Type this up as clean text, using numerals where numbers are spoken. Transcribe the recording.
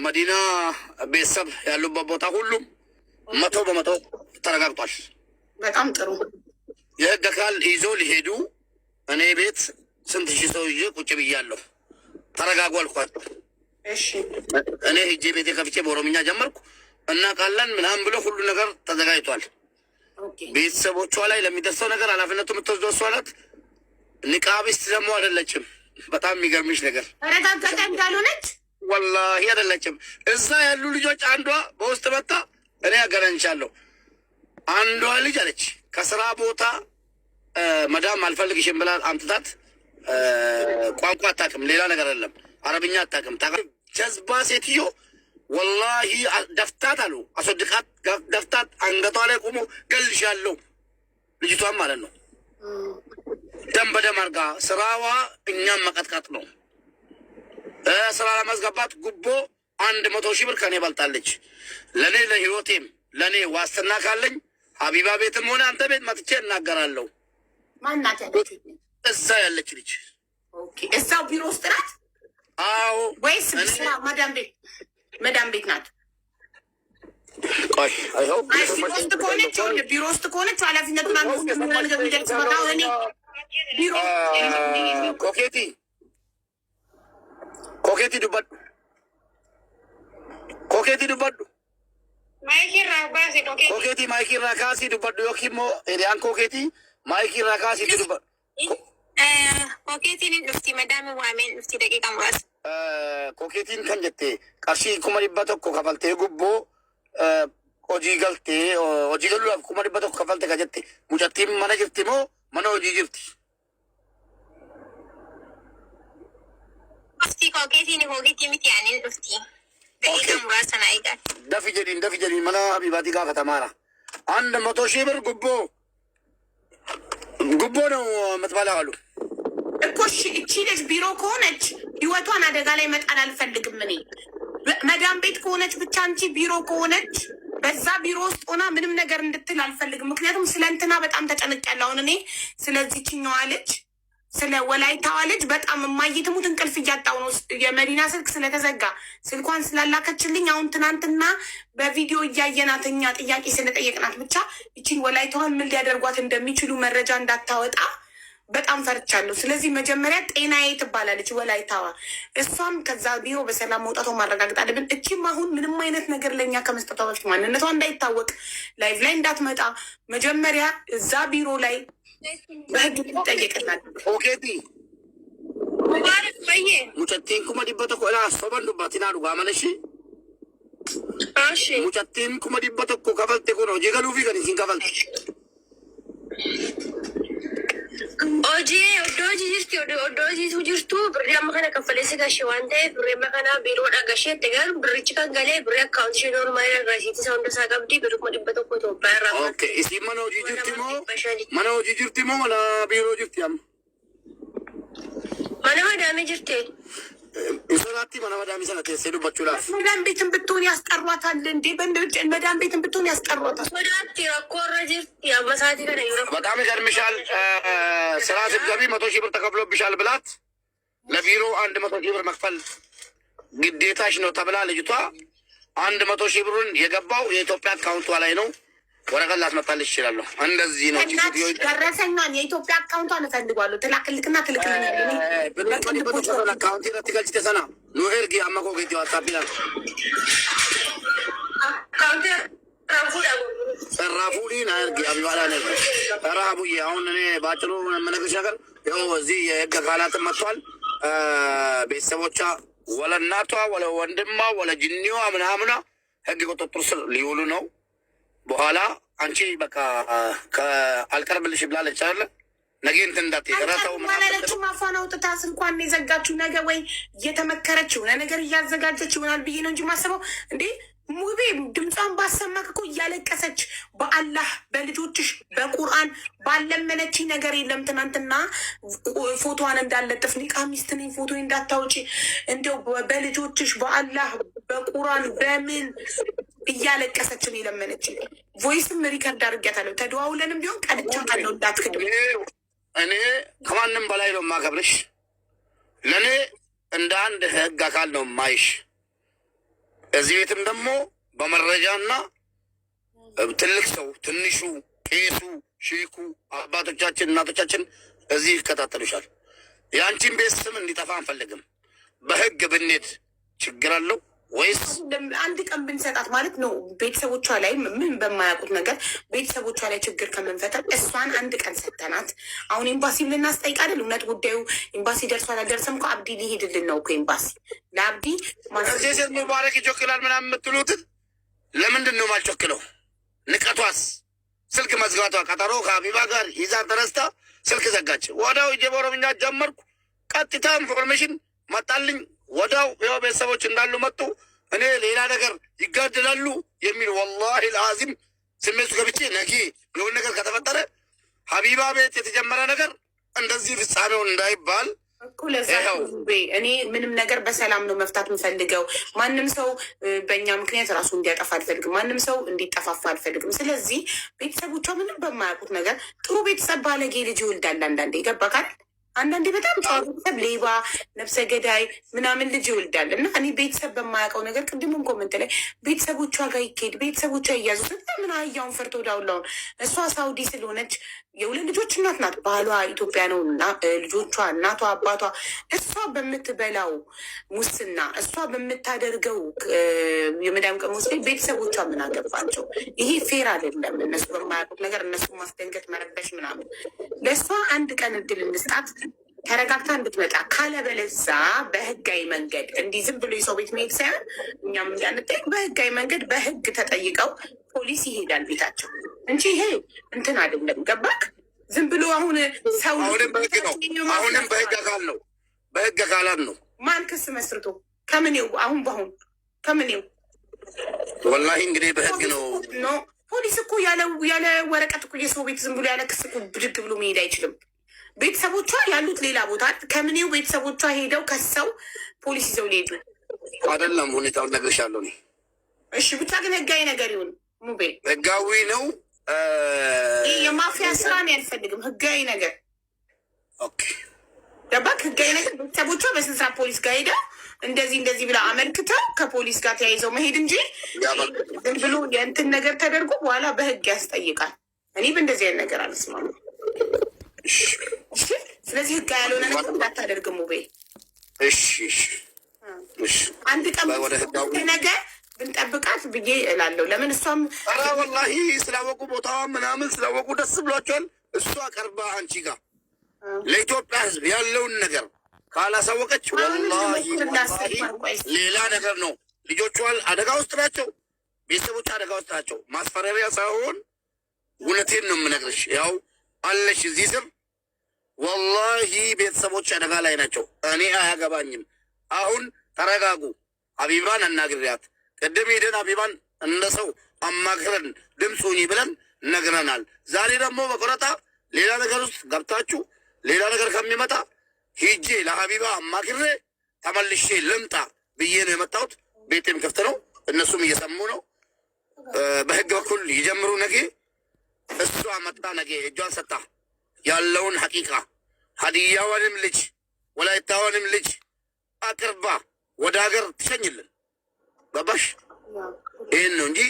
መዲና ቤተሰብ ያሉበት ቦታ ሁሉም 100% ተረጋግጧል። በጣም ጥሩ። የህግ አካል ይዞ ሊሄዱ እኔ ቤት ስንት ሺህ ሰው ይዤ ቁጭ ብያለሁ። ተረጋጉ አልኳቸው። እሺ እኔ ሂጄ ቤቴ ከፍቼ በኦሮምኛ ጀመርኩ እና ቃለን ምናምን ብሎ ሁሉ ነገር ተዘጋጅቷል። ቤተሰቦቿ ላይ ለሚደርሰው ነገር ኃላፊነቱ የምትወስደው እሷ ናት። ኒቃቢስት ደግሞ አይደለችም። በጣም የሚገርምሽ ነገር ተረጋጋጠ እንዳልሆነች ወላሂ አይደለችም። እዛ ያሉ ልጆች አንዷ በውስጥ መጣ እኔ አገናኝቻለሁ። አንዷ ልጅ አለች ከስራ ቦታ መዳም አልፈልግሽም ብላ አምጥታት ቋንቋ አታውቅም፣ ሌላ ነገር አይደለም፣ አረብኛ አታውቅም። ጀዝባ ሴትዮ ወላሂ ደፍታት አሉ አስወድቃት ደፍታት አንገቷ ላይ ቆሞ ገልሻለሁ ልጅቷን ማለት ነው። ደም በደም አርጋ ስራዋ እኛም መቀጥቀጥ ነው። ስራ ለማስገባት ጉቦ 100 ሺህ ብር ከኔ በልጣለች። ለእኔ ለህይወቴም ለእኔ ዋስትና ካለኝ ሀቢባ ቤትም ሆነ አንተ ቤት መጥቼ እናገራለሁ። ማናት ያለች? እዛ ያለች ልጅ እዛው ቢሮ ውስጥ ናት? አዎ። ወይስ ስራ መዳም ቤት ናት? ቆይ አይሆን ቢሮ ውስጥ ከሆነች ኃላፊነቱን አንደሚደርስ መጣሁ እኔ ቢሮ ኮኬቲ ዱበዱ ኮኬቲ ማይኪ ራካሲ ዱበዱ ዮኪሞ ኤሪያን ኮኬቲ ማይኪ ራካሲ ዱበዱ ኮኬቲን ዱፍቲ መዳም ዋሜን ዱፍቲ ደቂቃ ሙራስ ኮኬቲን ከን ጀቴ ቀርሺ ኩማ ዲባ tokko ከፈልቴ ጉቦ hojii galtee hojii galuudhaaf 100 kafalte ka jette mucattiin mana jirti moo mana hojii jirti? ዱፍቲ ኮኬቲን ሆጌቲ miti ያኔን ዱፍቲ ደቂቃ ሙራስ ናይጋል dafi jedhin mana habiibaatii gaafatamaa 100 ሺህ ብር ጉቦ ነው የምትበላው አሉ እኮ። እቺ ልጅ ቢሮ ከሆነች ህይወቷን አደጋ ላይ መጣል አልፈልግም እኔ። መዳም ቤት ከሆነች ብቻ እንጂ ቢሮ ከሆነች በዛ ቢሮ ውስጥ ሆና ምንም ነገር እንድትል አልፈልግም። ምክንያቱም ስለ እንትና በጣም ተጨንቄያለሁ አሁን እኔ ስለዚህችኛዋ ልጅ ስለ ወላይታዋ ልጅ በጣም የማይትሙት እንቅልፍ እያጣው ነው። የመዲና ስልክ ስለተዘጋ ስልኳን ስላላከችልኝ አሁን ትናንትና በቪዲዮ እያየናት እኛ ጥያቄ ስለጠየቅናት ብቻ ይችን ወላይታዋን ምን ሊያደርጓት እንደሚችሉ መረጃ እንዳታወጣ በጣም ፈርቻለሁ። ስለዚህ መጀመሪያ ጤናዬ ትባላለች ወላይታዋ። እሷም ከዛ ቢሮ በሰላም መውጣቷ ማረጋገጥ አለብን። እቺም አሁን ምንም አይነት ነገር ለእኛ ከመስጠቷ በፊት ማንነቷ እንዳይታወቅ ላይቭ ላይ እንዳትመጣ መጀመሪያ እዛ ቢሮ ላይ በህግ ትጠየቅናል። ኦኬቲ ሙጨቲን ኩማ ዲባ tokko ila soban dubbatina dhugaa mala ishee mucattiin 100 kafalte kun hojii galuufi kan isin kafalte hojii oddoo hojii jirti oddoo hojiitu jirtu birrii amma kana kaffaleessi gashee waan ta'eef birrii amma kana biiroodha gasheette garuu birrichi kan galee birrii akkaawunti ishee noormaali irraasiitti isa hunda isaa qabdi birrii 100 Itoophiyaa irraa. Okay, isin mana hojii jirti moo mana biiroo jirti amma? Mana madaamii jirti. Isolaatti mana madaamii sana teessee dubbachuudhaaf. መዳም ቤትን ብትሆን ያስጠሯታል እንዴ? መዳም ቤትን ብትሆን ያስጠሯታል። ወዳቲ ረኮረ ጅርቲ አመሳቲ ከነ ይሮ በጣም ይገርምሻል። ስራ ስትገቢ 100 ሺህ ብር ተከፍሎብሻል ብላት ለቢሮ 100 ሺህ ብር መክፈል ግዴታሽ ነው ተብላ ልጅቷ 100 ሺህ ብሩን የገባው የኢትዮጵያ አካውንቷ ላይ ነው። ወረቀት ላስመጣልሽ ይችላለሁ። እንደዚህ ነው ደረሰኛን የኢትዮጵያ አካውንቷን እፈልጋለሁ። ትላክልክና ትልክልኛል። አካውንቲ ረትገልጭ ተሰና ኑ ኤርጊ አመኮ ጌቲ ዋታቢላ ራፉሊ ና ኤርጊ አቢባላ ነ ራቡዬ አሁን እኔ በአጭሩ የምነግርሽ ነገር ያው እዚህ የህግ አካላትን መጥቷል። ቤተሰቦቿ ወለ እናቷ ወለ ወንድሟ ወለ ጅኒዋ ምናምና ህግ ቁጥጥር ስር ሊውሉ ነው። በኋላ አንቺ በቃ አልቀርብልሽ ብላለች አይደለ? ነገ እንትን እንዳትረታው ማለለችም አፏን አውጥታ ስልኳን የዘጋችው ነገ ወይ እየተመከረችው ነገር እያዘጋጀች ይሆናል ብዬ ነው እንጂ ማስበው እንዴ ሙቤ ድምጿን ባሰማክ እኮ እያለቀሰች በአላህ በልጆችሽ በቁርአን ባለመነች ነገር የለም። ትናንትና ፎቶዋን እንዳለጥፍ ኒቃ ሚስት ነኝ ፎቶ እንዳታውጪ እንደው በልጆችሽ በአላህ በቁርአን በምን እያለቀሰችን የለመነች ቮይስም ሪከርድ አድርጊያታለሁ። ተደዋውለንም ቢሆን ቀድቻታለሁ እንዳትክድ። እኔ ከማንም በላይ ነው የማከብርሽ። ለእኔ እንደ አንድ ህግ አካል ነው ማይሽ። እዚህ ቤትም ደግሞ በመረጃና ትልቅ ሰው ትንሹ፣ ቄሱ፣ ሺኩ፣ አባቶቻችን፣ እናቶቻችን እዚህ ይከታተሉሻል። የአንቺን ቤት ስም እንዲጠፋ አንፈልግም። በህግ ብንሄድ ችግር አለው ወይስ አንድ ቀን ብንሰጣት ማለት ነው? ቤተሰቦቿ ላይ ምን በማያውቁት ነገር ቤተሰቦቿ ላይ ችግር ከምንፈጠር እሷን አንድ ቀን ሰጠናት። አሁን ኤምባሲ ልናስጠይቅ አይደል? እውነት ጉዳዩ ኤምባሲ ደርሷል አልደረሰም እኮ አብዲ ሊሄድልን ነው እኮ ኤምባሲ። ለአብዲ ሴት ሙባረክ ይቾክላል ምናምን የምትሉትን ለምንድን ነው ማልቾክለው? ንቀቷስ ስልክ መዝጋቷ፣ ቀጠሮ ከሀቢባ ጋር ይዛ ተነስታ ስልክ ዘጋች። ወዳው እጄ በኦሮምኛ ጀመርኩ። ቀጥታ ኢንፎርሜሽን መጣልኝ። ወዳው ያው ቤተሰቦች እንዳሉ መጡ። እኔ ሌላ ነገር ይጋደላሉ የሚል ወላሂ ልአዚም ስሜቱ ገብቼ ነጊ የሆነ ነገር ከተፈጠረ ሀቢባ ቤት የተጀመረ ነገር እንደዚህ ፍጻሜውን እንዳይባል እኔ ምንም ነገር በሰላም ነው መፍታት የምፈልገው። ማንም ሰው በእኛ ምክንያት ራሱ እንዲያጠፋ አልፈልግም። ማንም ሰው እንዲጠፋፋ አልፈልግም። ስለዚህ ቤተሰቦቿ ምንም በማያውቁት ነገር ጥሩ ቤተሰብ ባለጌ ልጅ ይወልዳል። አንዳንዴ ይገባካል። አንዳንዴ በጣም ጨዋ ቤተሰብ ሌባ፣ ነፍሰ ገዳይ ምናምን ልጅ ይወልዳል። እና እኔ ቤተሰብ በማያውቀው ነገር ቅድምም ኮመንት ላይ ቤተሰቦቿ ጋር ይካሄድ ቤተሰቦቿ እያዙ ምን አህያውን ፈርቶ ዳውላውን። እሷ ሳውዲ ስለሆነች የሁለት ልጆች እናት ናት። ባህሏ ኢትዮጵያ ነው እና ልጆቿ እናቷ አባቷ እሷ በምትበላው ሙስና እሷ በምታደርገው የመዳም ቀሞስ ላይ ቤተሰቦቿ ምን አገባቸው? ይሄ ፌር አይደለም። እነሱ በማያውቁት ነገር እነሱ ማስደንገጥ መረበሽ ምናምን። ለእሷ አንድ ቀን እድል እንስጣት ተረጋግታ እንድትመጣ። ካለበለዛ በህጋዊ መንገድ እንዲህ ዝም ብሎ የሰው ቤት መሄድ ሳይሆን እኛም እንዳንጠይቅ በህጋዊ መንገድ በህግ ተጠይቀው ፖሊስ ይሄዳል ቤታቸው እንጂ ይሄ እንትን አይደለም። ገባክ? ዝም ብሎ አሁን ሰው አሁንም በህግ ነው። አሁንም በህግ አካል ነው። በህግ አካላት ነው። ማን ክስ መስርቶ ከምኔው? አሁን በአሁን ከምኔው? ወላሂ እንግዲህ በህግ ነው። ኖ ፖሊስ እኮ ያለ ወረቀት እኮ የሰው ቤት ዝም ብሎ ያለ ክስ እኮ ብድግ ብሎ መሄድ አይችልም። ቤተሰቦቿ ያሉት ሌላ ቦታ ከምኔው ቤተሰቦቿ ሄደው ከሰው ፖሊስ ይዘው ሊሄዱ አይደለም። ሁኔታውን ነግሬሻለሁ እኔ። እሺ ብቻ ግን ህጋዊ ነገር ይሁን ሙቤ። ህጋዊ ነው። ይህ የማፊያ ስራ ነው። ያልፈልግም ህጋዊ ነገር። ኦኬ ገባክ? ህጋዊ ነገር ቤተሰቦቿ በስንት ሰዓት ፖሊስ ጋር ሄደው እንደዚህ ብላ አመልክተው ከፖሊስ ጋር ተያይዘው መሄድ እንጂ ዝም ብሎ የእንትን ነገር ተደርጎ በኋላ በህግ ያስጠይቃል። እኔ በእንደዚህ አይነት ነገር አልስማማም። ስለዚህ ህጋ ያልሆነ ነገር እንዳታደርግ ሙቤ። አንድ ቀን ነገር ብንጠብቃት ብዬ እላለሁ። ለምን እሷም ወላሂ ስላወቁ ቦታዋ ምናምን ስላወቁ ደስ ብሏቸዋል። እሷ ቀርባ አንቺ ጋር ለኢትዮጵያ ህዝብ ያለውን ነገር ካላሳወቀች ወላሂ ሌላ ነገር ነው። ልጆቿ አደጋ ውስጥ ናቸው። ቤተሰቦች አደጋ ውስጥ ናቸው። ማስፈራሪያ ሳይሆን እውነቴን ነው የምነግርሽ። ያው አለሽ እዚህ ስር ወላሂ ቤተሰቦች አደጋ ላይ ናቸው። እኔ አያገባኝም። አሁን ተረጋጉ። ሀቢባን አናግሪያት። ቅድም ሄደን ሀቢባን እንደ ሰው አማክረን ድምፁኝ ብለን ነግረናል። ዛሬ ደግሞ በቆረጣ ሌላ ነገር ውስጥ ገብታችሁ ሌላ ነገር ከሚመጣ ሂጄ ለሀቢባ አማክሬ ተመልሼ ልምጣ ብዬ ነው የመጣሁት። ቤቴም ክፍት ነው። እነሱም እየሰሙ ነው። በህግ በኩል ይጀምሩ። ነገ እሷ መጣ ነገ እጇን ሰጣ ያለውን ሐቂቃ ሀዲያዋንም ልጅ ወላይታዋንም ልጅ አቅርባ ወደ ሀገር ትሸኝልን። ገባሽ? ይህን ነው እንጂ